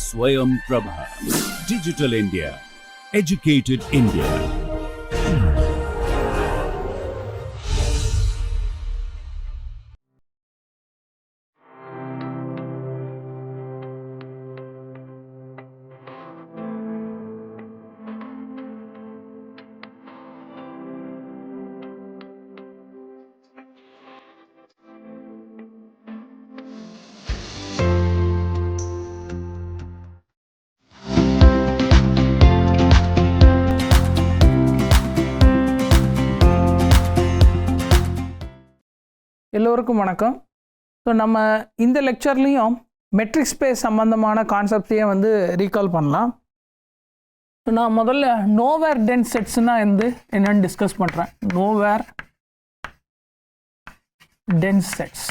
Swayam Prabha. Digital India. Educated India. எல்லோருக்கும் வணக்கம். So நம்ம இந்த லெக்சர்லேயும் மெட்ரிக் ஸ்பேஸ் சம்மந்தமான கான்செப்டையும் வந்து ரீகால் பண்ணலாம். ஸோ நான் முதல்ல நோவேர் டென்ஸ் செட்ஸ்னால் என்னன்னு டிஸ்கஸ் பண்ணுறேன். Nowhere dense sets.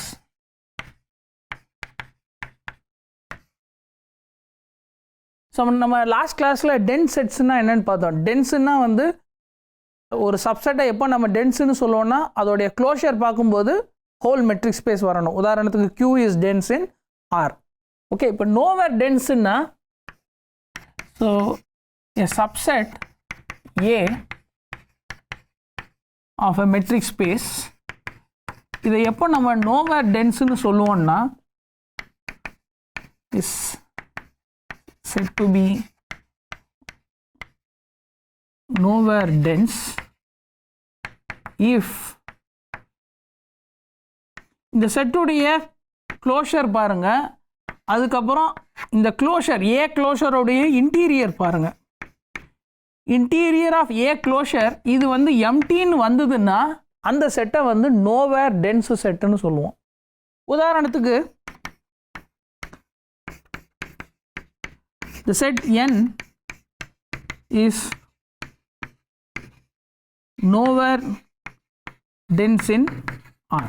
ஸோ நம்ம லாஸ்ட் கிளாஸில் டென்ஸ் செட்ஸ்னால் என்னென்னு பார்த்தோம். டென்ஸுன்னா வந்து ஒரு சப்செட்டை எப்போ நம்ம டென்ஸுன்னு சொல்லுவோம்னா அதோடைய க்ளோஷர் பார்க்கும்போது ஹோல் மெட்ரிக் ஸ்பேஸ் வரணும். உதாரணத்துக்கு Q is dense in R. Okay, இப்போ நோவேர் டென்ஸுன்னா so a subset A of a metric space, இதை எப்போ நம்ம நோவேர் டென்ஸ்னு சொல்லுவோம்னா is said to be nowhere dense if இந்த செட்டுடைய க்ளோஷர் பாருங்க, அதுக்கப்புறம் இந்த க்ளோஷர் ஏ க்ளோஷருடைய இன்டீரியர் பாருங்க. இன்டீரியர் ஆஃப் ஏ க்ளோஷர் இது வந்து எம்டின்னு வந்ததுன்னா அந்த செட்டை வந்து நோவேர் டென்ஸ் செட்டுன்னு சொல்லுவோம். உதாரணத்துக்கு the set n is nowhere dense in R.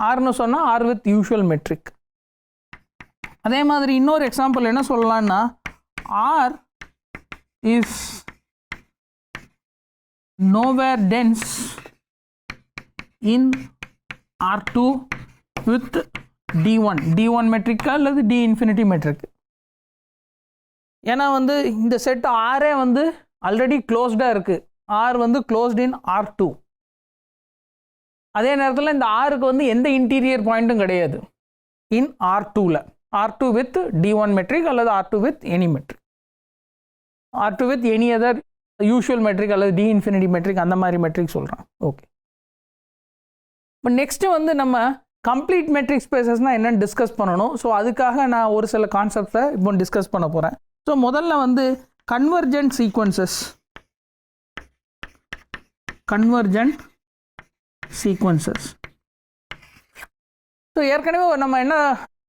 ஆர்னு சொன்னால் ஆர் வித் யூஷுவல் மெட்ரிக். அதே மாதிரி இன்னொரு எக்ஸாம்பிள் என்ன சொல்லலாம்னா R is nowhere dense in R2 with D1 மெட்ரிக்கா அல்லது D இன்ஃபினிட்டி மெட்ரிக். ஏன்னா வந்து இந்த செட் ஆரே வந்து ஆல்ரெடி க்ளோஸ்டாக இருக்குது. ஆர் வந்து க்ளோஸ்ட் இன் R2. அதே நேரத்தில் இந்த ஆருக்கு வந்து எந்த இன்டீரியர் பாயிண்ட்டும் கிடையாது இன் R2ல. R2 வித் D1 மெட்ரிக் அல்லது R2 with any metric, R2 with any other usual metric அல்லது D இன்ஃபினிட்டி மெட்ரிக், அந்த மாதிரி மெட்ரிக் சொல்கிறேன். ஓகே, இப்போ நெக்ஸ்ட்டு வந்து நம்ம கம்ப்ளீட் மெட்ரிக் ஸ்பேசஸ்னால் என்னென்னு டிஸ்கஸ் பண்ணணும். ஸோ அதுக்காக நான் ஒரு சில கான்செப்டை இப்போ டிஸ்கஸ் பண்ண போகிறேன். ஸோ முதல்ல வந்து கன்வர்ஜென்ட் சீக்வன்சஸ். ஸோ ஏற்கனவே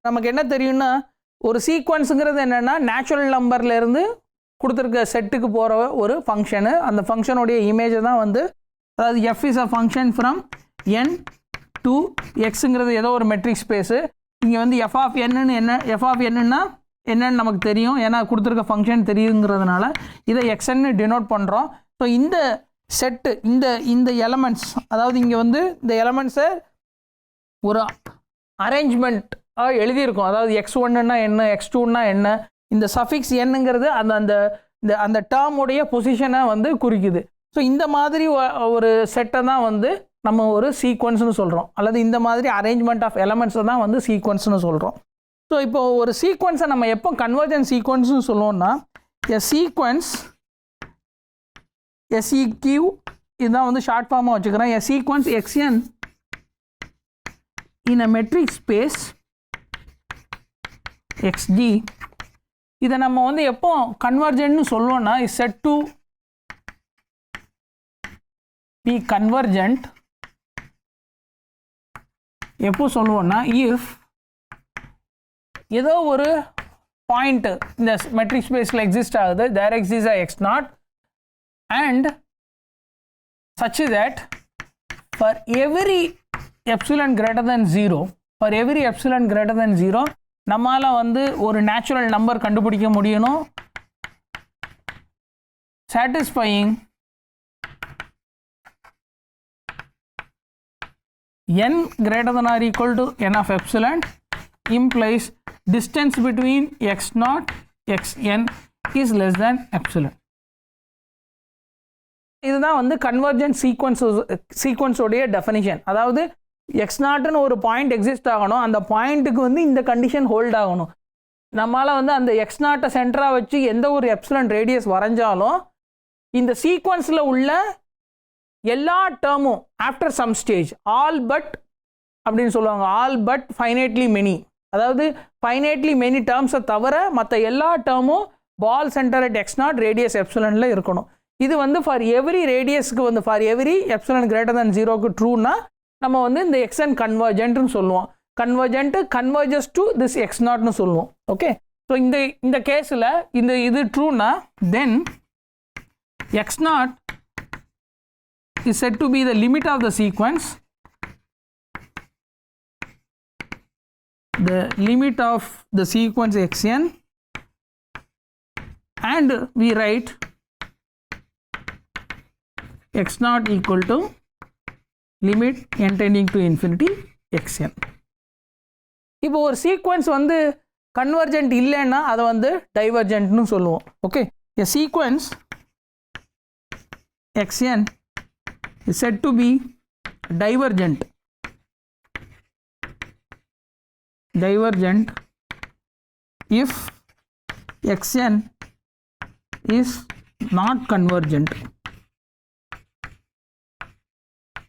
நமக்கு என்ன தெரியும்னா ஒரு சீக்வன்ஸுங்கிறது என்னென்னா நேச்சுரல் நம்பர்லேருந்து கொடுத்துருக்க செட்டுக்கு போகிற ஒரு ஃபங்க்ஷனு. அந்த ஃபங்க்ஷனுடைய இமேஜை தான் வந்து, அதாவது F is a function from n to எக்ஸுங்கிறது ஏதோ ஒரு மெட்ரிக் ஸ்பேஸு. இங்கே வந்து எஃப் ஆஃப் என்னன்னா என்னன்னு நமக்கு தெரியும், ஏன்னா கொடுத்துருக்க ஃபங்க்ஷன் தெரியுங்கிறதுனால இதை எக்ஸ்ன்னு டினோட் பண்ணுறோம். ஸோ இந்த செட்டு இந்த எலமெண்ட்ஸ், அதாவது இங்கே வந்து இந்த எலமெண்ட்ஸை ஒரு அரேஞ்ச்மெண்ட்டாக எழுதியிருக்கோம். அதாவது x1ன்னா என்ன, x2ன்னா என்ன, இந்த சஃபிக்ஸ் என்னங்கிறது அந்த டேர்முடைய பொசிஷனை வந்து குறிக்குது. ஸோ இந்த மாதிரி ஒரு செட்டை தான் வந்து நம்ம ஒரு சீக்வன்ஸ்னு சொல்கிறோம், அல்லது இந்த மாதிரி அரேஞ்ச்மெண்ட் ஆஃப் எலமெண்ட்ஸை தான் வந்து சீக்வன்ஸ்னு சொல்கிறோம். ஸோ இப்போ ஒரு சீக்வன்ஸை நம்ம எப்போ கன்வர்ஜென்ட் சீக்வன்ஸ்னு சொல்லுவோம்னா எ சீக்வன்ஸ் SEQ, இதுதான் வந்து ஷார்ட் ஃபார்மாக வச்சுக்கிறேன். A sequence XN in a metric space XD, இதை நம்ம வந்து எப்போ கன்வர்ஜென்ட்னு சொல்லுவோம்னா is set to be convergent. எப்போ சொல்லுவோம்னா இஃப் ஏதோ ஒரு பாயிண்ட் இந்த மெட்ரிக் ஸ்பேஸில் எக்ஸிஸ்ட் ஆகுது, there exist X0 and such that for every epsilon greater than 0 நம்மால் வந்து ஒரு நேச்சுரல் நம்பர் கண்டுபிடிக்க முடியணும் satisfying n greater than or equal to n of epsilon implies distance between x naught xn is less than epsilon. இதுதான் வந்து convergent சீக்வன்ஸோடைய definition. அதாவது X நாட்னு ஒரு point exist ஆகணும், அந்த பாயிண்ட்டுக்கு வந்து இந்த கண்டிஷன் ஹோல்ட் ஆகணும். நம்மளால் வந்து அந்த எக்ஸ் நாட்டை சென்டராக வச்சு எந்த ஒரு எப்சிலன் ரேடியஸ் வரைஞ்சாலும் இந்த சீக்வன்ஸில் உள்ள எல்லா டேர்மும் after some stage all but அப்படின்னு சொல்லுவாங்க, ஆல் பட் ஃபைனைட்லி மெனி, அதாவது ஃபைனைட்லி மெனி டேர்ம்ஸை தவிர மற்ற எல்லா டேர்மும் ball centre at x naught radius எப்சிலனில் இருக்கணும். இது வந்து ஃபார் எவ்ரி ரேடியஸ்க்கு வந்து for every epsilon greater than 0க்கு ட்ரூனா நம்ம வந்து இந்த எக்ஸ்என் கன்வர்ஜென்ட்னு சொல்லுவோம். Convergent converges to this x நாட்னு சொல்லுவோம். ஓகே, ஸோ இந்த கேஸில் இது ட்ரூனா then x naught is set to B the limit of the sequence, the limit of the sequence xn, and we write x naught equal to limit n tending to infinity xn. இப்போ ஒரு sequence வந்து convergent இல்லைன்னா அதை வந்து டைவர்ஜென்ட்னு சொல்லுவோம். Okay, a sequence xn is said to be divergent if xn is not convergent.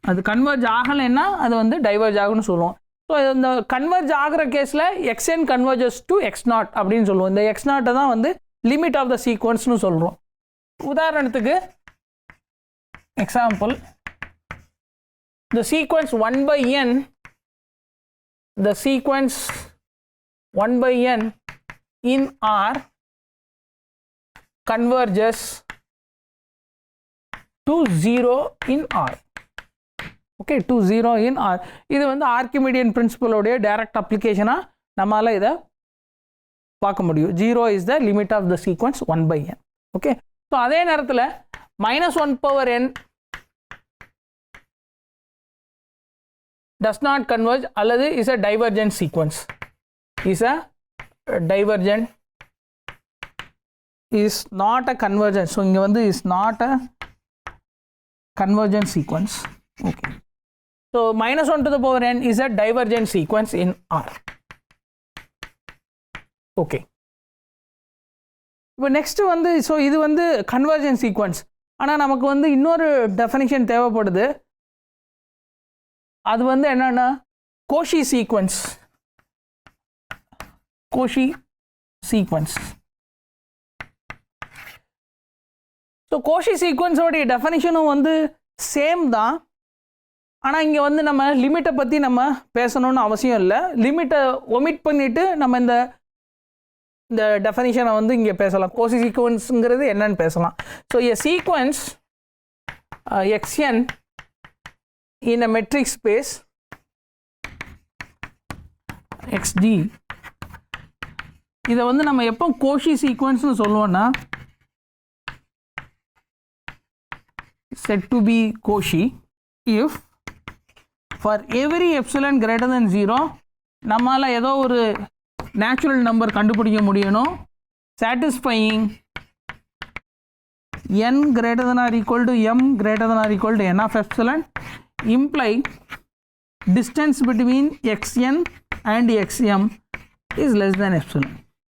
அது converge ஆகலைன்னா அது வந்து டைவர்ஜ் ஆகும்னு சொல்லுவோம். ஸோ இந்த கன்வர்ஜ் ஆகிற கேஸில் xn converges to x not அப்படின்னு சொல்லுவோம். இந்த x நாட்டை தான் வந்து லிமிட் ஆஃப் த சீக்வன்ஸ்னு சொல்கிறோம். உதாரணத்துக்கு example, the sequence 1/n, the sequence 1/n in R converges to 0 in R. Okay, to 0 in R. இது வந்து ஆர்கிமிடியன் பிரின்சிபலோடைய டைரக்ட் அப்ளிகேஷனாக நம்மளால் இதை பார்க்க முடியும். 0 is the limit of the sequence 1/n. Okay, so அதே நேரத்தில் -1/n does not converge அல்லது is a divergent sequence, is a divergent, is not a convergent. So இங்கே வந்து is not a convergent sequence. Okay, so -1/n is a divergent sequence in R. Okay, இப்போ next வந்து so இது வந்து convergent sequence. ஆனால் நமக்கு வந்து இன்னொரு டெஃபினிஷன் தேவைப்படுது. அது வந்து என்னன்னா Cauchy sequence. Cauchy sequence. So Cauchy சீக்வன்ஸோடைய டெஃபினிஷனும் வந்து சேம் தான். ஆனால் இங்கே வந்து நம்ம லிமிட்டை பற்றி நம்ம பேசணும்னு அவசியம் இல்லை. லிமிட்டை ஒமிட் பண்ணிவிட்டு நம்ம இந்த டெஃபினிஷனை வந்து இங்கே பேசலாம். கோஷி சீக்வன்ஸுங்கிறது என்னன்னு பேசலாம். So a sequence xn in a metric space xd, இதை வந்து நம்ம எப்போ கோஷி சீக்வன்ஸ்னு சொல்லுவோம்னா said to be Cauchy if for every epsilon greater than 0 நம்மால் ஏதோ ஒரு நேச்சுரல் நம்பர் கண்டுபிடிக்க முடியணும் satisfying n greater than or equal to m greater than or equal to n of epsilon imply distance between xn and xm is less than epsilon.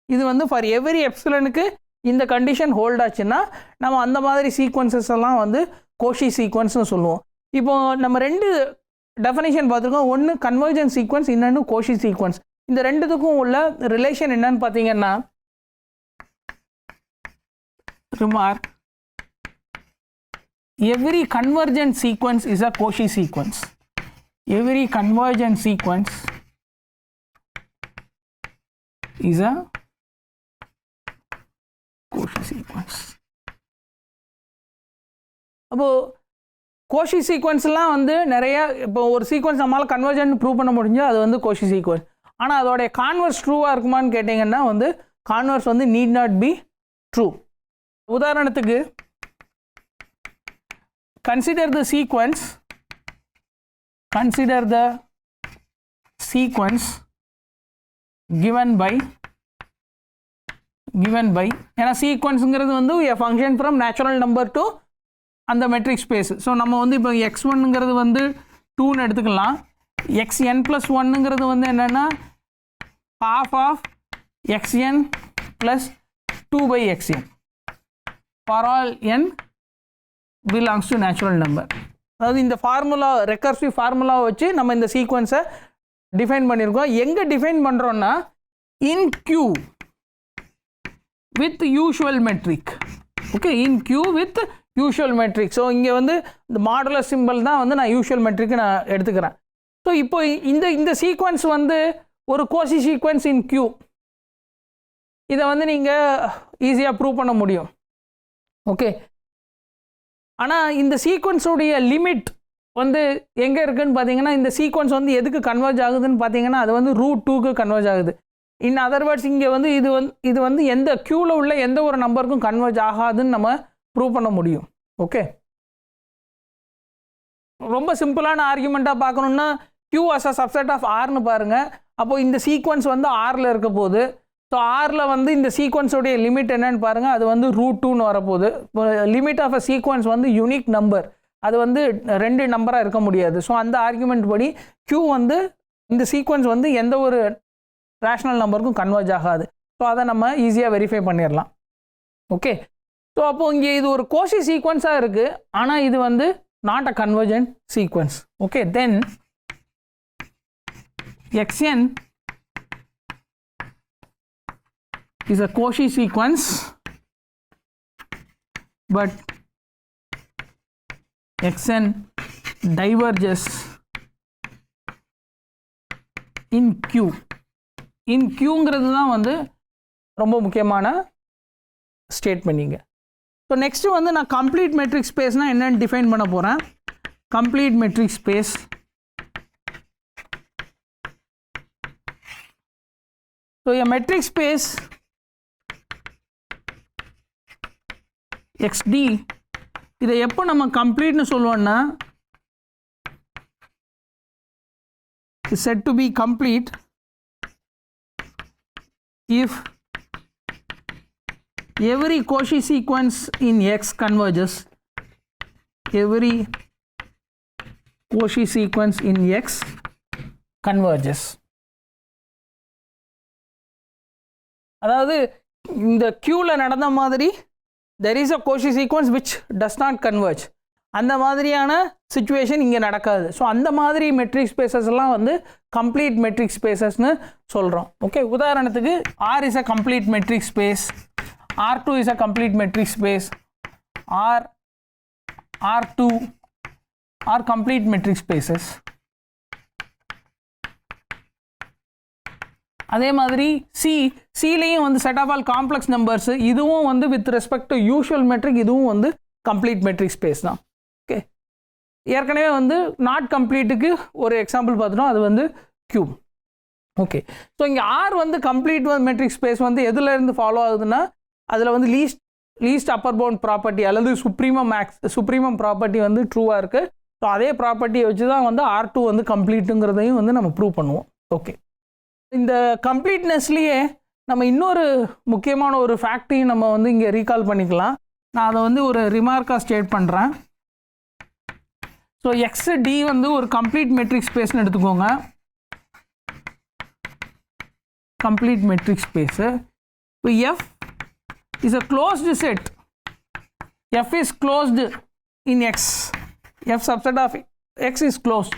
இது வந்து for every எப்சிலனுக்கு இந்த condition hold ஆச்சுன்னா நம்ம அந்த மாதிரி sequences எல்லாம் வந்து கோஷி சீக்வன்ஸ்னு சொல்லுவோம். இப்போ நம்ம ரெண்டு டெஃபினேஷன் பார்த்துருக்கோம். ஒன்று கன்வர்ஜென்ட் சீக்வன்ஸ், இன்னொன்று கோஷி சீக்வன்ஸ். இந்த ரெண்டுத்துக்கும் உள்ள ரிலேஷன் என்னன்னு பார்த்தீங்கன்னா, remark, every convergent sequence is a Cauchy sequence. Every convergent sequence is a Cauchy sequence. அப்போ கோஷி சீக்வன்ஸ்லாம் வந்து நிறைய, இப்போ ஒரு சீக்வன்ஸ் நம்மளால் கன்வர்ஜென்ட் ப்ரூவ் பண்ண முடிஞ்சு அது வந்து கோஷி சீக்வன்ஸ். ஆனால் அதோடைய கான்வர்ஸ் ட்ரூவாக இருக்குமான்னு கேட்டிங்கன்னா வந்து கான்வர்ஸ் வந்து நீட் நாட் பி ட்ரூ. உதாரணத்துக்கு consider the sequence consider the sequence given by ஏன்னா சீக்வன்ஸுங்கிறது வந்து a function from natural number to அந்த மெட்ரிக் ஸ்பேஸ். ஸோ நம்ம வந்து இப்போ x1ங்கிறது வந்து 2ன்னு எடுத்துக்கலாம். xn + 1ங்கிறது வந்து என்னென்னா half of xn plus 2/xn for all n belongs to natural number. அதாவது இந்த ஃபார்முலா ரெக்கர்சிவ் ஃபார்முலாவை வச்சு நம்ம இந்த சீக்வன்ஸை டிஃபைன் பண்ணியிருக்கோம். எங்கே டிஃபைன் பண்ணுறோன்னா in Q with usual metric. Okay, in Q with usual metric. So இங்கே வந்து இந்த மாடுலர் சிம்பிள் தான் வந்து நான் யூஷுவல் மெட்ரிக்கு நான் எடுத்துக்கிறேன். ஸோ இப்போ இந்த சீக்வன்ஸ் வந்து ஒரு கோசி சீக்வன்ஸ் இன் Q. இதை வந்து நீங்கள் ஈஸியாக ப்ரூவ் பண்ண முடியும். ஓகே, ஆனால் இந்த சீக்வன்ஸோடைய லிமிட் வந்து எங்கே இருக்குதுன்னு பார்த்தீங்கன்னா, இந்த சீக்வன்ஸ் வந்து எதுக்கு கன்வர்ஜ் ஆகுதுன்னு பார்த்தீங்கன்னா அது வந்து √2க்கு கன்வர்ஜ் ஆகுது. இன் அதர் வேர்ட்ஸ் இங்கே வந்து இது வந்து எந்த க்யூவில் உள்ள எந்த ஒரு நம்பருக்கும் கன்வர்ஜ் ஆகாதுன்னு நம்ம ப்ரூவ் பண்ண முடியும். ஓகே, ரொம்ப சிம்பிளான ஆர்குமெண்ட்டாக பார்க்கணுன்னா Q as a subset of Rன்னு பாருங்கள். அப்போது இந்த சீக்வன்ஸ் வந்து Rல இருக்க போகுது. ஸோ Rல வந்து இந்த சீக்வன்ஸோடைய லிமிட் என்னன்னு பாருங்கள், அது வந்து √2ன்னு வரப்போகுது. லிமிட் ஆஃப் அ சீக்வன்ஸ் வந்து யூனிக் நம்பர், அது வந்து 2 நம்பராக இருக்க முடியாது. ஸோ அந்த ஆர்குமெண்ட் படி Q வந்து இந்த சீக்வன்ஸ் வந்து எந்த ஒரு ரேஷனல் நம்பருக்கும் கன்வர்ஜ் ஆகாது. ஸோ அதை நம்ம ஈஸியாக வெரிஃபை பண்ணிடலாம். ஓகே, ஸோ அப்போது இங்கே இது ஒரு கோசி சீக்வன்ஸாக இருக்குது, ஆனால் இது வந்து not a convergent sequence. Okay, then xn is a Cauchy sequence, but xn diverges in Q. in Qங்கிறது தான் வந்து ரொம்ப முக்கியமான ஸ்டேட்மென்ட். ஸோ நெக்ஸ்ட்டு வந்து நான் கம்ப்ளீட் மெட்ரிக் ஸ்பேஸ்னால் என்னென்னு டிஃபைன் பண்ண போகிறேன். Complete metric space so a metric space XD இதை எப்போ நம்ம கம்ப்ளீட்னு சொல்லுவோன்னா is said to be complete if every Cauchy sequence in X converges. Every Cauchy sequence in X converges. அதாவது இந்த Qவில் நடந்த மாதிரி there is a Cauchy sequence which does not converge. அந்த மாதிரியான situation இங்கே நடக்காது. ஸோ அந்த மாதிரி மெட்ரிக் ஸ்பேசஸ்லாம் வந்து கம்ப்ளீட் மெட்ரிக் ஸ்பேசஸ்னு சொல்கிறோம். ஓகே, உதாரணத்துக்கு R is a complete metric space, R2 is a complete metric space, R2 are complete metric spaces. அதே மாதிரி சிலையும் வந்து set of all complex numbers, இதுவும் வந்து with respect to usual metric இதுவும் வந்து கம்ப்ளீட் மெட்ரிக் ஸ்பேஸ் தான். ஓகே, ஏற்கனவே வந்து நாட் கம்ப்ளீட்டுக்கு ஒரு எக்ஸாம்பிள் பார்த்துட்டோம், அது வந்து Q. ஓகே, ஸோ இங்கே R வந்து கம்ப்ளீட் மெட்ரிக் ஸ்பேஸ் வந்து எதுலேருந்து ஃபாலோ ஆகுதுன்னா அதில் வந்து லீஸ்ட் அப்பர் பவுண்ட் ப்ராப்பர்ட்டி அல்லது சுப்ரீமம் ப்ராப்பர்ட்டி வந்து ட்ரூவாக இருக்குது. ஸோ அதே ப்ராப்பர்ட்டியை வச்சு தான் வந்து R2 வந்து கம்ப்ளீட்டுங்கிறதையும் வந்து நம்ம ப்ரூவ் பண்ணுவோம். ஓகே, இந்த கம்ப்ளீட்னஸ்லேயே நம்ம இன்னொரு முக்கியமான ஒரு ஃபேக்டையும் நம்ம வந்து இங்கே ரீகால் பண்ணிக்கலாம். நான் அதை வந்து ஒரு ரிமார்க்காக ஸ்டேட் பண்ணுறேன். ஸோ XD வந்து ஒரு கம்ப்ளீட் மெட்ரிக் ஸ்பேஸ்னு எடுத்துக்கோங்க. Complete metric space. இப்போ F is a closed set. F is closed in X. F subset of X is closed.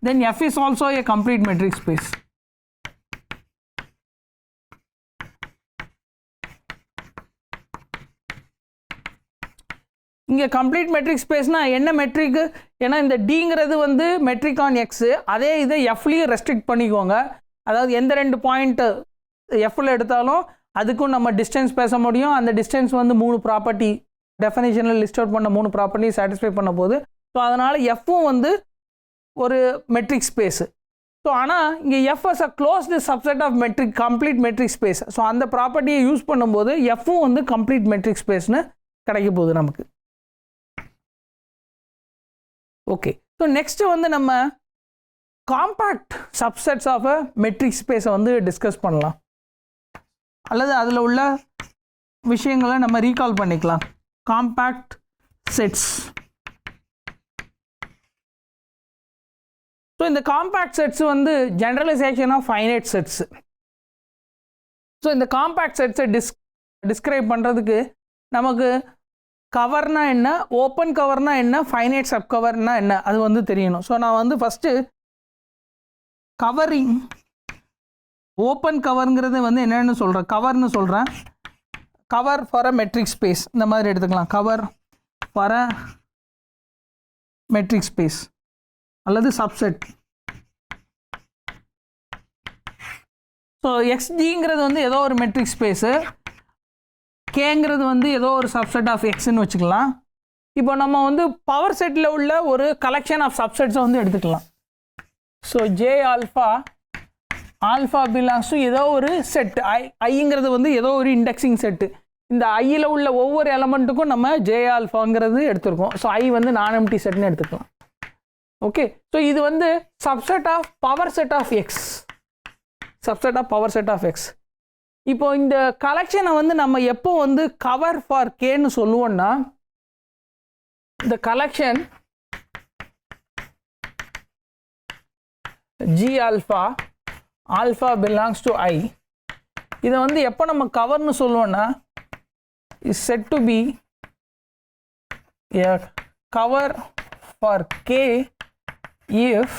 Then F is also a complete metric space. இங்கே complete matric ஸ்பேஸ்னால் என்ன matric? ஏன்னா இந்த டிங்கிறது வந்து matric on x, அதே இதை எஃப்லேயும் restrict பண்ணிக்கோங்க. அதாவது எந்த 2 பாயிண்ட்டு எஃப்ல எடுத்தாலும் அதுக்கும் நம்ம டிஸ்டன்ஸ் பேச முடியும். அந்த டிஸ்டன்ஸ் வந்து 3 ப்ராப்பர்ட்டி டெஃபினேஷனில் லிஸ்ட் அவுட் பண்ண 3 ப்ராப்பர்ட்டி சாட்டிஸ்ஃபை பண்ண போகுது. ஸோ அதனால் எஃப்பும் வந்து ஒரு மெட்ரிக் ஸ்பேஸு. ஸோ ஆனால் இங்கே F as a closed subset of metric complete metric space. So அந்த ப்ராப்பர்ட்டியை யூஸ் பண்ணும்போது எஃப்பும் வந்து கம்ப்ளீட் மெட்ரிக் ஸ்பேஸ்னு கிடைக்க போகுது நமக்கு. ஓகே, ஸோ நெக்ஸ்ட்டு வந்து நம்ம compact subsets of a metric ஸ்பேஸை வந்து டிஸ்கஸ் பண்ணலாம், அல்லது அதில் உள்ள விஷயங்களை நம்ம ரீகால் பண்ணிக்கலாம். Compact sets. ஸோ இந்த காம்பேக்ட் செட்ஸ் வந்து generalisation of finite sets. So இந்த காம்பேக்ட் செட்ஸை டிஸ்கிரைப் பண்ணுறதுக்கு நமக்கு கவர்னா என்ன, ஓப்பன் கவர்னா என்ன, ஃபைனைட் சப் கவர்னா என்ன, அது வந்து தெரியணும். ஸோ நான் வந்து ஃபஸ்ட்டு கவரிங், ஓப்பன் கவருங்கிறது வந்து என்னென்னு சொல்கிறேன், கவர்னு சொல்கிறேன். Cover for a metric space இந்த மாதிரி எடுத்துக்கலாம். Cover for a metric space அல்லது சப்செட். ஸோ எக்ஸ்ஜிங்கிறது வந்து ஏதோ ஒரு மெட்ரிக் ஸ்பேஸு, கேங்கிறது வந்து ஏதோ ஒரு சப்செட் ஆஃப் எக்ஸ்ன்னு வச்சுக்கலாம். இப்போ நம்ம வந்து பவர் செட்டில் உள்ள ஒரு கலெக்ஷன் ஆஃப் சப்செட்ஸை வந்து எடுத்துக்கலாம். So J alpha, alpha belongs to ஏதோ ஒரு செட். ஐங்கிறது வந்து ஏதோ ஒரு இண்டெக்ஸிங் செட்டு. இந்த ஐயில் உள்ள ஒவ்வொரு எலமெண்ட்டுக்கும் நம்ம ஜே ஆல்ஃபாங்கிறது எடுத்துருக்கோம். ஸோ ஐ வந்து நான் எம்டி செட்னு எடுத்துக்கலாம். ஓகே, ஸோ இது வந்து subset of power set of X, subset of power set of X. இப்போ இந்த கலெக்ஷனை வந்து நம்ம எப்போ வந்து கவர் ஃபார் கேன்னு சொல்லுவோம்னா, இந்த collection G alpha, alpha belongs to I, இதை வந்து எப்போ நம்ம கவர்னு சொல்லுவோம்னா, is set to be a cover for k if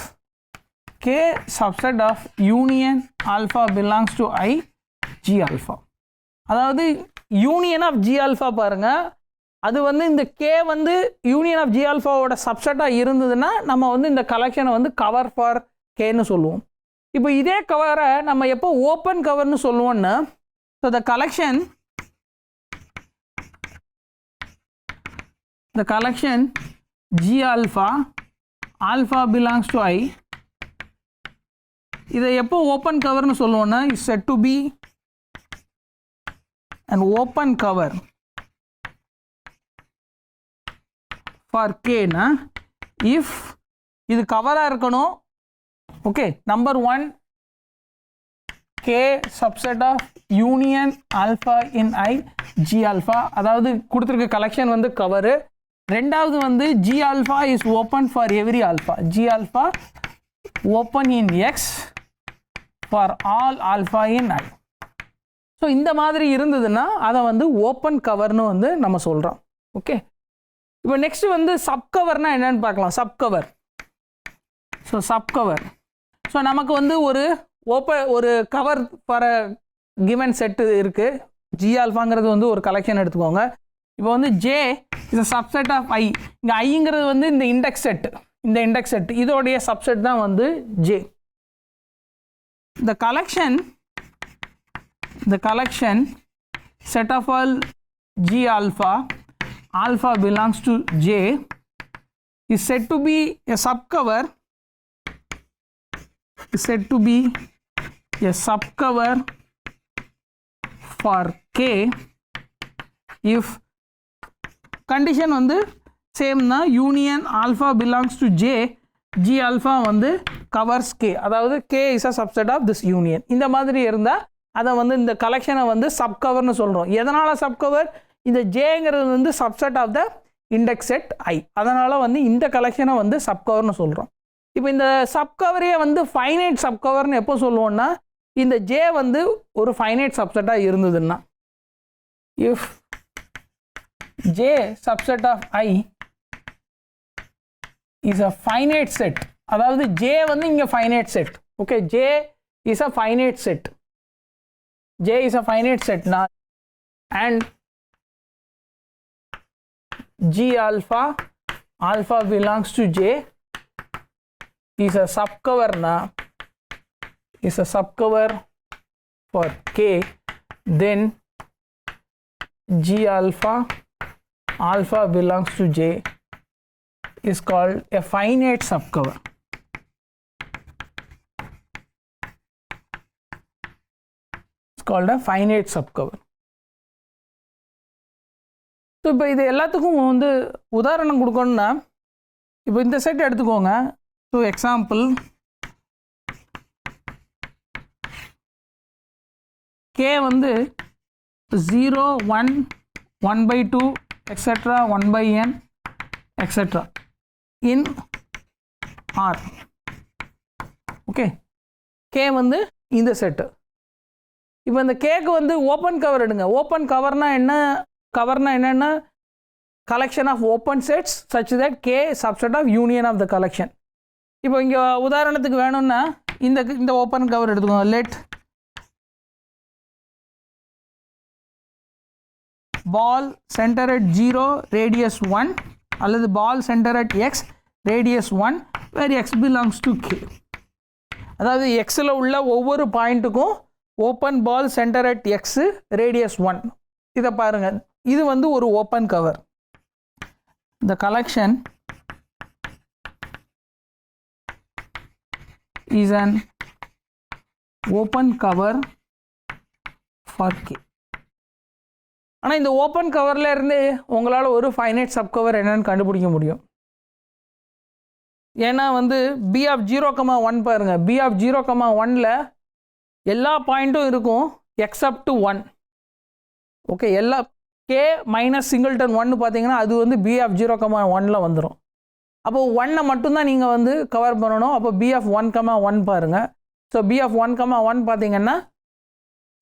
k subset of union alpha belongs to I g alpha. அதாவது யூனியன் ஆஃப் ஜி ஆல்ஃபா பாருங்க, அது வந்து இந்த கே வந்து யூனியன் ஆஃப் ஜி ஆல்ஃபாவோட சப்செட்டாக இருந்ததுன்னா நம்ம வந்து இந்த கலெக்ஷனை வந்து கவர் ஃபார் கேன்னு சொல்லுவோம். இப்போ இதே கவரை நம்ம எப்போ ஓப்பன் கவர்னு சொல்லுவோம்னா, so the collection G alpha, alpha belongs to I, இதை எப்போ ஓப்பன் கவர்னு சொல்லுவோம்னா, is set to be an open cover for k na if இது கவராக இருக்கணும். Okay, number 1 k subset of union alpha in I g alpha, அதாவது கொடுத்துருக்க collection வந்து cover. ரெண்டாவது வந்து g alpha is open for every alpha, g alpha open in x for all alpha in I. So இந்த மாதிரி இருந்ததுன்னா அதை வந்து ஓப்பன் கவர்னு வந்து நம்ம சொல்கிறோம். ஓகே, இப்போ நெக்ஸ்ட் வந்து சப்கவர்னா என்னன்னு பார்க்கலாம். சப்கவர். ஸோ சப்கவர், ஸோ நமக்கு வந்து ஒரு கவர் ஃபார் கிவன் செட்டு இருக்குது. ஜி ஆல்ஃபாங்கிறது வந்து ஒரு கலெக்ஷன் எடுத்துக்கோங்க. இப்போ வந்து J is a subset of I. இங்கே ஐங்கிறது வந்து இந்த இண்டெக்ஸ் செட்டு, இந்த இண்டெக்ஸ் செட் இதோடைய சப்செட் தான் வந்து J. The collection set of all G alpha, alpha belongs to J, is said to be a subcover, for K if condition வந்து same na, union alpha belongs to J, G alpha வந்து covers K, அதாவது K is a subset of this union. இந்த மாதிரி இருந்தால் அதை வந்து இந்த கலெக்ஷனை வந்து சப்கவர்னு சொல்கிறோம். எதனால் சப்கவர்? இந்த ஜேங்கிறது வந்து subset of the index set I, அதனால் வந்து இந்த கலெக்ஷனை வந்து சப்கவர்னு சொல்கிறோம். இப்போ இந்த சப்கவரையே வந்து ஃபைனைட் சப்கவர்னு எப்போ சொல்லுவோம்னா, இந்த ஜே வந்து ஒரு ஃபைனைட் சப்செட்டாக இருந்ததுன்னா, if J subset of I is a finite set, அதாவது ஜே வந்து இங்கே finite set. Okay, J is a finite set. J is a finite set now, and G alpha, alpha belongs to J, is a subcover now, is a subcover for K, then G alpha, alpha belongs to J is called a finite subcover. called a finite subcover. So இப்போ இது எல்லாத்துக்கும் வந்து உதாரணம் கொடுக்கணும்னா, இப்போ இந்த set எடுத்துக்கோங்க. So example k வந்து 0 1 1/2 etc 1/n etc in R. Okay, k வந்து இந்த செட்டு. இப்போ இந்த கேக்கு வந்து ஓப்பன் கவர் எடுங்க. ஓப்பன் கவர்னா என்னன்னா collection of open sets such that k subset of union of the collection. இப்போ இங்கே உதாரணத்துக்கு வேணும்னா இந்த ஓப்பன் கவர் எடுத்துக்கோங்க. Let ball center at 0 radius 1 அல்லது ball center at x radius 1 where x belongs to k. அதாவது xல உள்ள ஒவ்வொரு பாயிண்ட்டுக்கும் open ball centre at x radius 1. இதை பாருங்க, இது வந்து ஒரு open cover. The collection is an open cover for k. ஆனால் இந்த ஓப்பன் கவரில் இருந்து உங்களால் ஒரு ஃபைனைட் சப் கவர் என்னன்னு கண்டுபிடிக்க முடியும். ஏன்னா வந்து b of 0,1 பாருங்கள், b of 0,1ல் எல்லா பாயிண்ட்டும் இருக்கும் எக்ஸப்ட் டு 1. ஓகே, எல்லா k மைனஸ் சிங்கிள்டன் 1 பார்த்தீங்கன்னா அது வந்து b of 0,1ல் வந்துடும். அப்போது 1 மட்டும்தான் நீங்கள் வந்து கவர் பண்ணணும். அப்போ b of 1,1 பாருங்கள். ஸோ b of 1,1 பார்த்தீங்கன்னா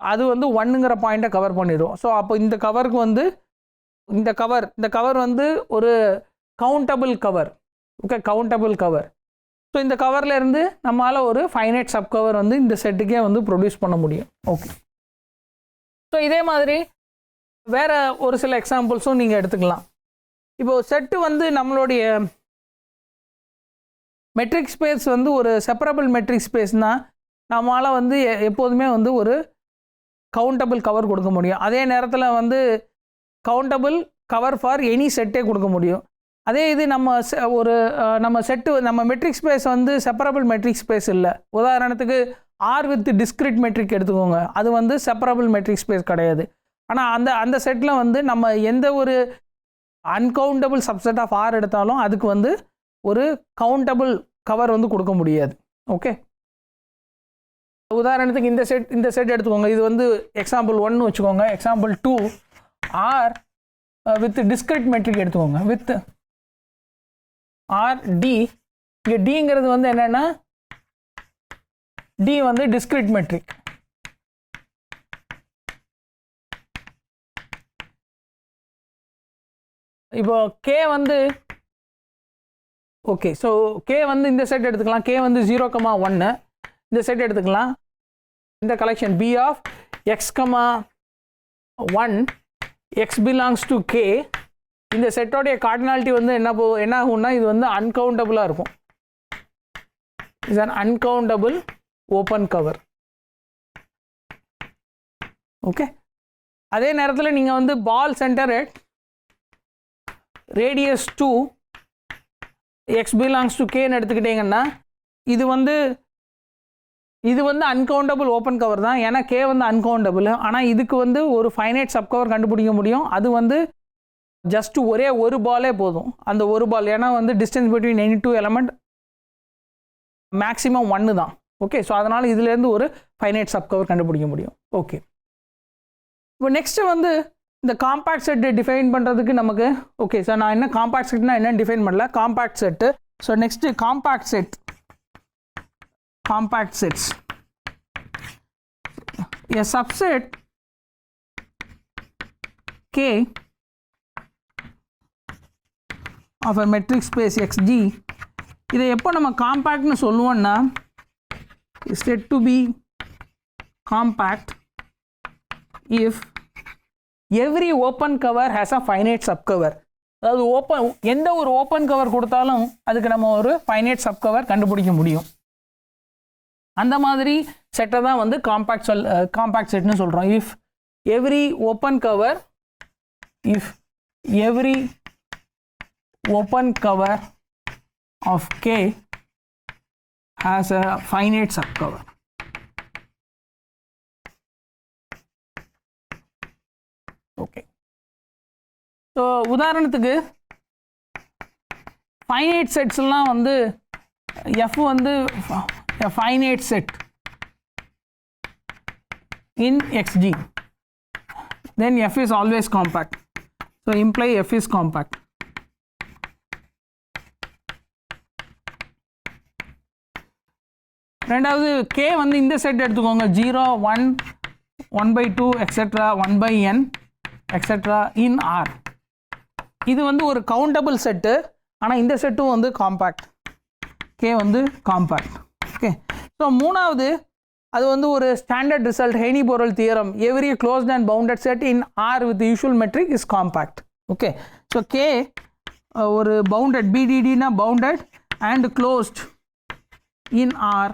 அது வந்து 1ங்கிற பாயிண்ட்டை கவர் பண்ணிடும். ஸோ அப்போ இந்த கவருக்கு வந்து இந்த கவர் வந்து ஒரு countable cover. Okay, countable cover. So இந்த கவரில் இருந்து நம்மளால் ஒரு ஃபைனைட் சப் கவர் வந்து இந்த செட்டுக்கே வந்து ப்ரொடியூஸ் பண்ண முடியும். ஓகே, ஸோ இதே மாதிரி வேறு ஒரு சில எக்ஸாம்பிள்ஸும் நீங்கள் எடுத்துக்கலாம். இப்போது செட்டு வந்து நம்மளுடைய மெட்ரிக் ஸ்பேஸ் வந்து ஒரு செப்பரபிள் மெட்ரிக் ஸ்பேஸ்னால் நம்மளால் வந்து எப்போதுமே வந்து ஒரு கவுண்டபிள் கவர் கொடுக்க முடியும். அதே நேரத்தில் வந்து கவுண்டபிள் கவர் ஃபார் எனி செட்டே கொடுக்க முடியும். அதே இது நம்ம மெட்ரிக் ஸ்பேஸ் வந்து செப்பரபிள் மெட்ரிக் ஸ்பேஸ் இல்லை. உதாரணத்துக்கு ஆர் வித் டிஸ்கிரிட் மெட்ரிக் எடுத்துக்கோங்க, அது வந்து செப்பரபிள் மெட்ரிக் ஸ்பேஸ் கிடையாது. ஆனால் அந்த செட்டில் வந்து நம்ம எந்த ஒரு அன்கவுண்டபிள் சப்செட் ஆஃப் ஆர் எடுத்தாலும் அதுக்கு வந்து ஒரு கவுண்டபிள் கவர் வந்து கொடுக்க முடியாது. ஓகே, உதாரணத்துக்கு இந்த செட் எடுத்துக்கோங்க. இது வந்து எக்ஸாம்பிள் 1 வச்சுக்கோங்க. Example 2 R with discrete metric எடுத்துக்கோங்க. With R D. இங்கே டிங்கிறது வந்து என்னென்னா டி வந்து டிஸ்கிரிட் மெட்ரிக். இப்போ கே வந்து ஓகே, ஸோ கே வந்து இந்த செட் எடுத்துக்கலாம். கே வந்து 0,1 இந்த செட் எடுத்துக்கலாம். இந்த collection b of x,1 x belongs to k. இந்த செட்டோடைய கார்டினாலிட்டி வந்து என்ன ஆகும்னா இது வந்து அன்கவுண்டபுளாக இருக்கும். Is an uncountable open cover. Okay, அதே நேரத்தில் நீங்கள் வந்து ball centre at radius 2 x belongs to k ன்னு எடுத்துக்கிட்டிங்கன்னா இது வந்து அன்கவுண்டபிள் ஓப்பன் கவர் தான். ஏன்னா k வந்து அன்கவுண்டபிள். ஆனால் இதுக்கு வந்து ஒரு ஃபைனைட் சப் கவர் கண்டுபிடிக்க முடியும். அது வந்து ஜஸ்ட் ஒரே ஒரு பாலே போதும். அந்த ஒரு பால், ஏன்னா வந்து distance between any two element maximum 1 தான். ஓகே, ஸோ அதனால் இதுலேருந்து ஒரு ஃபைனைட் சப் கவர் கண்டுபிடிக்க முடியும். ஓகே, இப்போ நெக்ஸ்ட்டு வந்து இந்த காம்பேக்ட் செட்டு டிஃபைன் பண்ணுறதுக்கு நமக்கு ஓகே சார், நான் என்ன காம்பேக்ட் செட்னா என்னன்னு டிஃபைன் பண்ணல. Compact set. So next compact sets a subset k of a metric space xg. இதை எப்போ நம்ம காம்பேக்ட்னு சொல்லுவோம்னா is said to be compact if every open cover has a finite subcover. அதாவது எந்த ஒரு ஓப்பன் கவர் கொடுத்தாலும் அதுக்கு நம்ம ஒரு ஃபைனைட் சப்கவர் கண்டுபிடிக்க முடியும். அந்த மாதிரி செட்டை தான் வந்து காம்பேக்ட் செட்னு சொல்கிறோம். If every open cover of K has a finite subcover. Okay, so உதாரணத்துக்கு ஃபைனைட் செட்ஸ்லாம் வந்து எஃப் வந்து a finite set in xg, then f is always compact. So imply f is compact. ரெண்டாவது k வந்து இந்த set எடுத்துக்கோங்க 0 1 1/2 etcetera 1/n etcetera in R. இது வந்து ஒரு கவுண்டபிள் செட்டு, ஆனால் இந்த செட்டும் வந்து காம்பேக்ட், k வந்து காம்பேக்ட். ஓகே, ஸோ மூணாவது அது வந்து ஒரு standard result Heine Borel theorem, every closed and bounded set in R with usual metric is compact. Okay, so k ஒரு பவுண்டட் BDDனா bounded and closed in R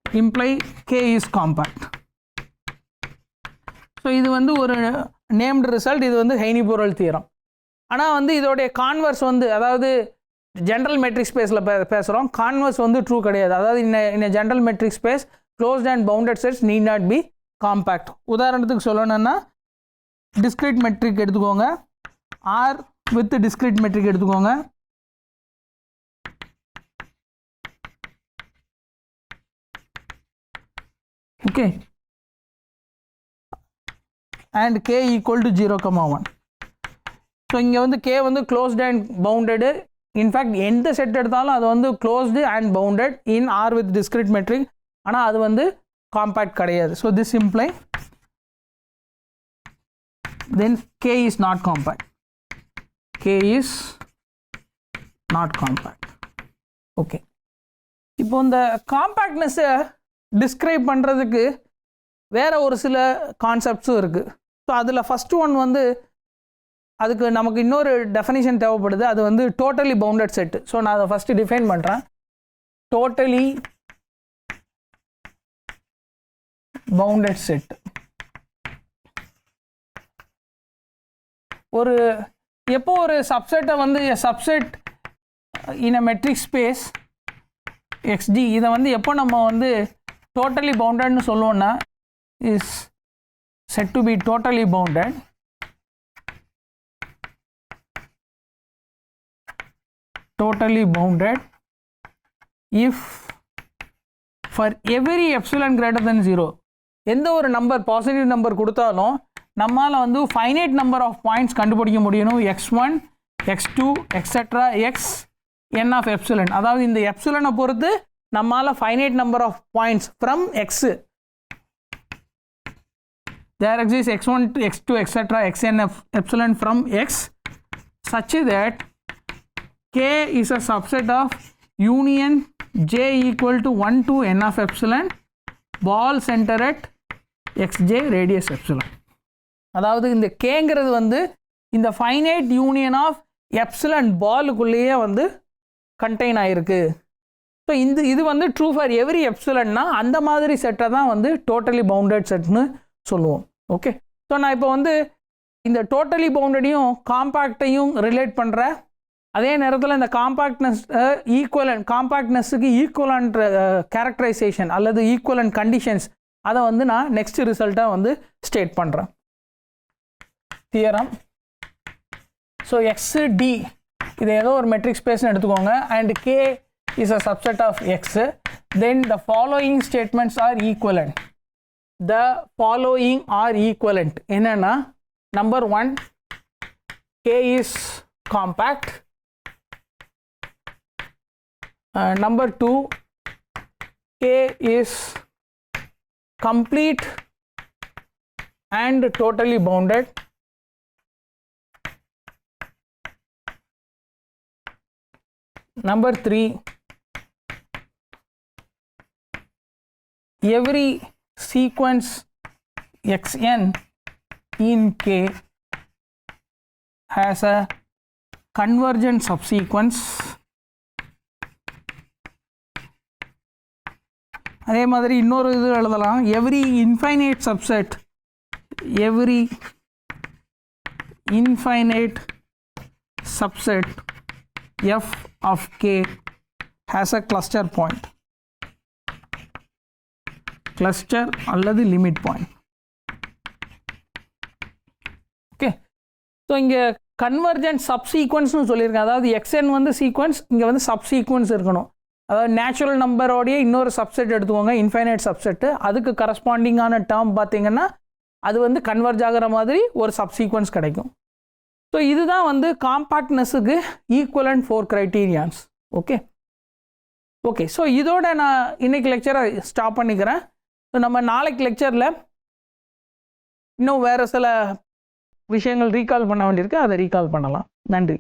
imply k is compact. So இது வந்து ஒரு named result, இது வந்து ஹெய்னி-போரெல் theorem. ஆனால் வந்து இதோடைய கான்வர்ஸ் வந்து, அதாவது ஜென்ரல் மெட்ரிக் ஸ்பேஸில் பேசுகிறோம், கான்வர்ஸ் வந்து ட்ரூ கிடையாது. அதாவது இந்த general metric space closed and bounded sets need not be compact. உதாரணத்துக்கு சொல்லணும்னா டிஸ்கிரீட் மெட்ரிக் எடுத்துக்கோங்க, R வித் டிஸ்கிரீட் மெட்ரிக் எடுத்துக்கோங்க. Okay, and k equal to 0,1. So இங்கே வந்து k வந்து க்ளோஸ்ட் அண்ட் பவுண்டடு. இன்ஃபேக்ட் எந்த செட் எடுத்தாலும் அது வந்து closed and bounded in R with discrete metric, ஆனால் அது வந்து காம்பேக்ட் கிடையாது. So this imply then k is not compact. k is not compact. Okay, இப்போ இந்த காம்பேக்ட்னஸை டிஸ்கிரைப் பண்ணுறதுக்கு வேறு ஒரு சில கான்செப்ட்ஸும் இருக்குது. ஸோ அதில் ஃபஸ்ட்டு ஒன் வந்து அதுக்கு நமக்கு இன்னொரு டெஃபினிஷன் தேவைப்படுது, அது வந்து டோட்டலி பவுண்டட் செட்டு. ஸோ நான் அதை ஃபஸ்ட்டு டிஃபைன் பண்ணுறேன். டோட்டலி பவுண்டட் செட் ஒரு எப்போ ஒரு சப்செட்டை வந்து subset in a metric space xg, இதை வந்து எப்போ நம்ம வந்து டோட்டலி பவுண்டட்னு சொல்லுவோம்னா is said to be totally bounded if for every epsilon greater than 0, எந்த ஒரு நம்பர் பாசிட்டிவ் நம்பர் கொடுத்தாலும் நம்மால் வந்து ஃபைனைட் நம்பர் ஆஃப் பாயிண்ட்ஸ் கண்டுபிடிக்க முடியணும், x1 x2 etcetera xn of epsilon. அதாவது இந்த எப்சிலனை பொறுத்து நம்மால் finite number of points from x, there exists x1 x2 etc xn epsilon from x such that k is a subset of union j equal to 1 to n of epsilon ball center at xj radius epsilon. அதாவது இந்த kங்கிறது வந்து இந்த finite union of epsilon பாலுக்குள்ளேயே வந்து contain ஆகிருக்கு. So இது வந்து true for every எப்சிலன்னா அந்த மாதிரி செட்டை தான் வந்து டோட்டலி பவுண்டட் செட்னு சொல்லுவோம். ஓகே, ஸோ நான் இப்போ வந்து இந்த டோட்டலி பவுண்டடையும் காம்பேக்டையும் ரிலேட் பண்ணுறேன். அதே நேரத்தில் இந்த காம்பேக்ட்னஸுக்கு ஈக்குவலண்ட் கேரக்டரைசேஷன் அல்லது ஈக்குவலண்ட் கண்டிஷன்ஸ் அதை வந்து நான் நெக்ஸ்ட் ரிசல்ட்டாக வந்து ஸ்டேட் பண்ணுறேன். தியரம். ஸோ XD இது ஏதோ ஒரு மெட்ரிக் ஸ்பேஸ்னு எடுத்துக்கோங்க, and K is a subset of X, then the following statements are equivalent. The following are equivalent. என்னன்னா number 1, K is compact. Number 2, K is complete and totally bounded. Number 3, every sequence xn in K has a convergent subsequence. அதே மாதிரி இன்னொரு இது எழுதலாம், every infinite subset f of K has a cluster point, cluster அல்லது limit point. Okay, so இங்கே convergent சப்சீக்வன்ஸ்னு சொல்லியிருக்கேன். அதாவது xn வந்து சீக்வன்ஸ், இங்கே வந்து சப்சீக்வன்ஸ் இருக்கணும். அதாவது நேச்சுரல் நம்பரோடைய இன்னொரு சப்செட் எடுத்துக்கோங்க, இன்ஃபைனைட் சப்செட்டு. அதுக்கு கரஸ்பாண்டிங்கான டேர்ம் பார்த்தீங்கன்னா அது வந்து கன்வர்ஜ் ஆகிற மாதிரி ஒரு சப்சீக்வன்ஸ் கிடைக்கும். ஸோ இதுதான் வந்து காம்பாக்ட்னஸுக்கு ஈக்குவலண்ட் 4 கிரைட்டீரியான்ஸ். ஓகே ஓகே ஸோ இதோட நான் இன்றைக்கி லெக்சரை ஸ்டாப் பண்ணிக்கிறேன். ஸோ நம்ம நாளைக்கு லெக்சரில் இன்னும் வேறு சில விஷயங்கள் ரீகால் பண்ண வேண்டியிருக்கு, அதை ரீகால் பண்ணலாம். நன்றி.